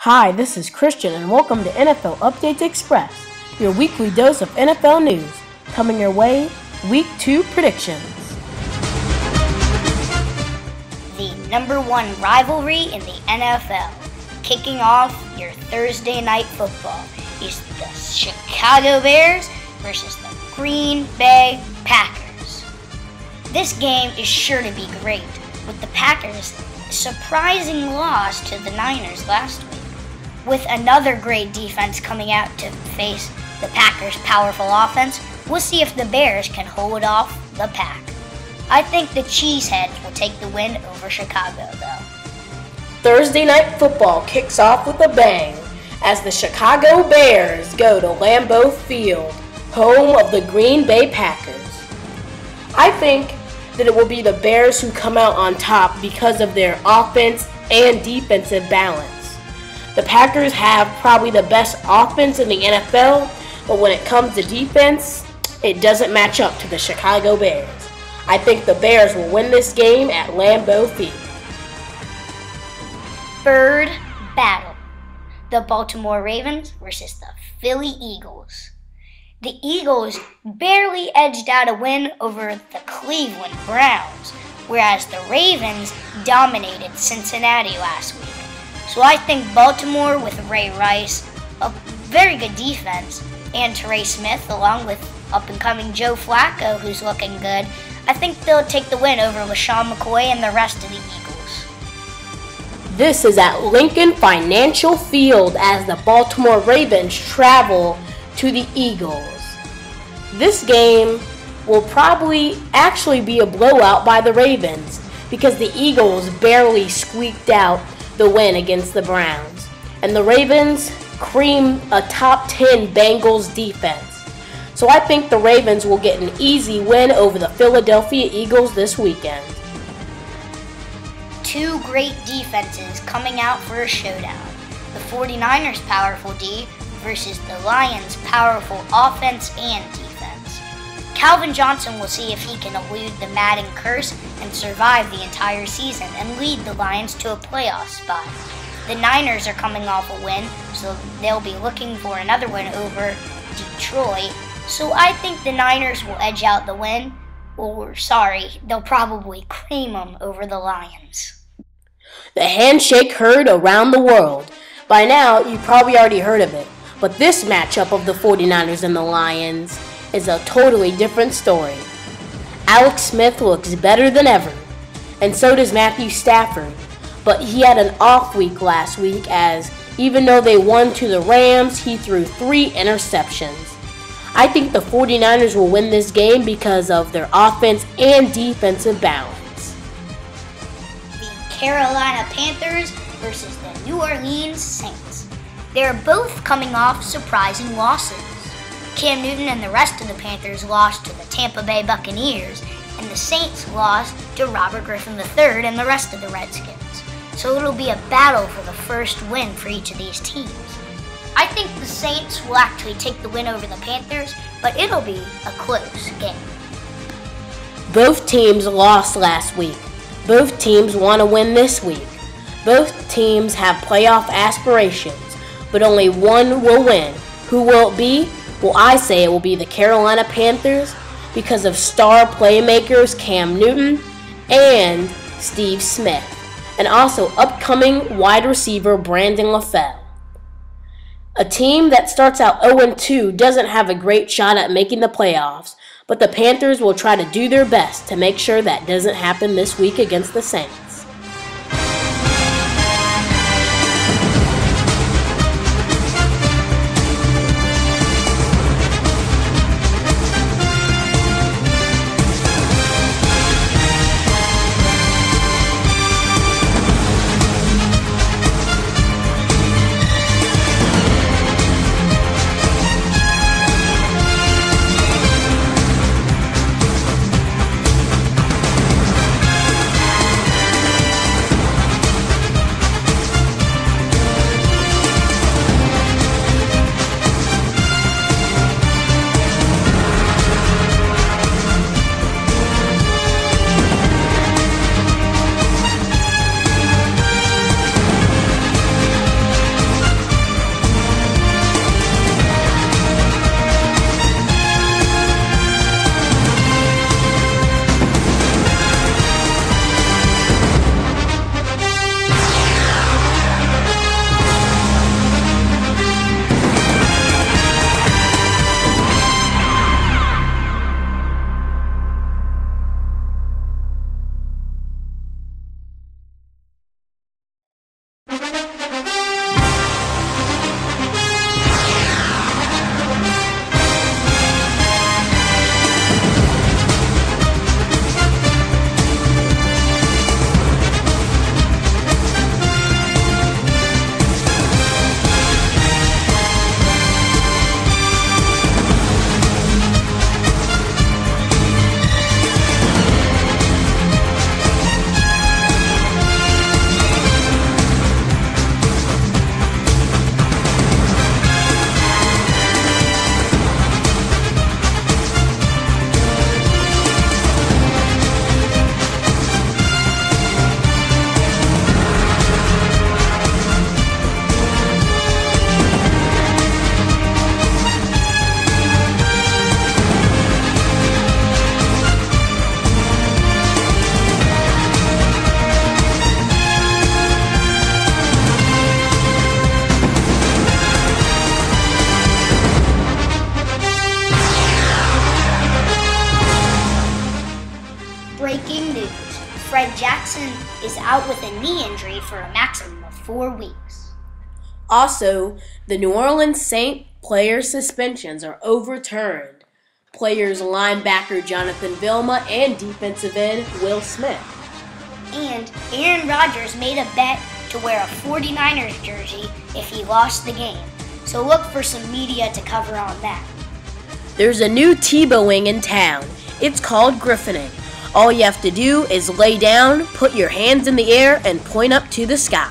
Hi, this is Christian and welcome to NFL Updates Express, your weekly dose of NFL news, coming your way, Week 2 predictions. The number one rivalry in the NFL, kicking off your Thursday night football, is the Chicago Bears versus the Green Bay Packers. This game is sure to be great, with the Packers' surprising loss to the Niners last week. With another great defense coming out to face the Packers' powerful offense, we'll see if the Bears can hold off the Pack. I think the Cheeseheads will take the win over Chicago, though. Thursday night football kicks off with a bang as the Chicago Bears go to Lambeau Field, home of the Green Bay Packers. I think that it will be the Bears who come out on top because of their offense and defensive balance. The Packers have probably the best offense in the NFL, but when it comes to defense, it doesn't match up to the Chicago Bears. I think the Bears will win this game at Lambeau Field. Third battle, the Baltimore Ravens versus the Philly Eagles. The Eagles barely edged out a win over the Cleveland Browns, whereas the Ravens dominated Cincinnati last week. So I think Baltimore with Ray Rice, a very good defense, and Trey Smith, along with up-and-coming Joe Flacco, who's looking good, I think they'll take the win over LaShawn McCoy and the rest of the Eagles. This is at Lincoln Financial Field as the Baltimore Ravens travel to the Eagles. This game will probably actually be a blowout by the Ravens because the Eagles barely squeaked out the win against the Browns, and the Ravens cream a top 10 Bengals defense. So I think the Ravens will get an easy win over the Philadelphia Eagles this weekend. Two great defenses coming out for a showdown. The 49ers' powerful D versus the Lions' powerful offense and defense. Calvin Johnson will see if he can elude the Madden curse and survive the entire season and lead the Lions to a playoff spot. The Niners are coming off a win, so they'll be looking for another win over Detroit. So I think the Niners will edge out the win, they'll probably cream them over the Lions. The handshake heard around the world. By now, you probably already heard of it, but this matchup of the 49ers and the Lions is a totally different story. Alex Smith looks better than ever, and so does Matthew Stafford, but he had an off week last week as even though they won to the Rams, he threw 3 interceptions. I think the 49ers will win this game because of their offense and defensive balance. The Carolina Panthers versus the New Orleans Saints. They're both coming off surprising losses. Cam Newton and the rest of the Panthers lost to the Tampa Bay Buccaneers, and the Saints lost to Robert Griffin III and the rest of the Redskins. So it'll be a battle for the first win for each of these teams. I think the Saints will actually take the win over the Panthers, but it'll be a close game. Both teams lost last week. Both teams want to win this week. Both teams have playoff aspirations, but only one will win. Who will it be? Well, I say it will be the Carolina Panthers because of star playmakers Cam Newton and Steve Smith, and also upcoming wide receiver Brandon LaFell. A team that starts out 0-2 doesn't have a great shot at making the playoffs, but the Panthers will try to do their best to make sure that doesn't happen this week against the Saints. Jackson is out with a knee injury for a maximum of 4 weeks. Also, the New Orleans Saints player suspensions are overturned. Players linebacker Jonathan Vilma and defensive end Will Smith. And Aaron Rodgers made a bet to wear a 49ers jersey if he lost the game. So look for some media to cover on that. There's a new Tebowing in town. It's called griffining. All you have to do is lay down, put your hands in the air, and point up to the sky.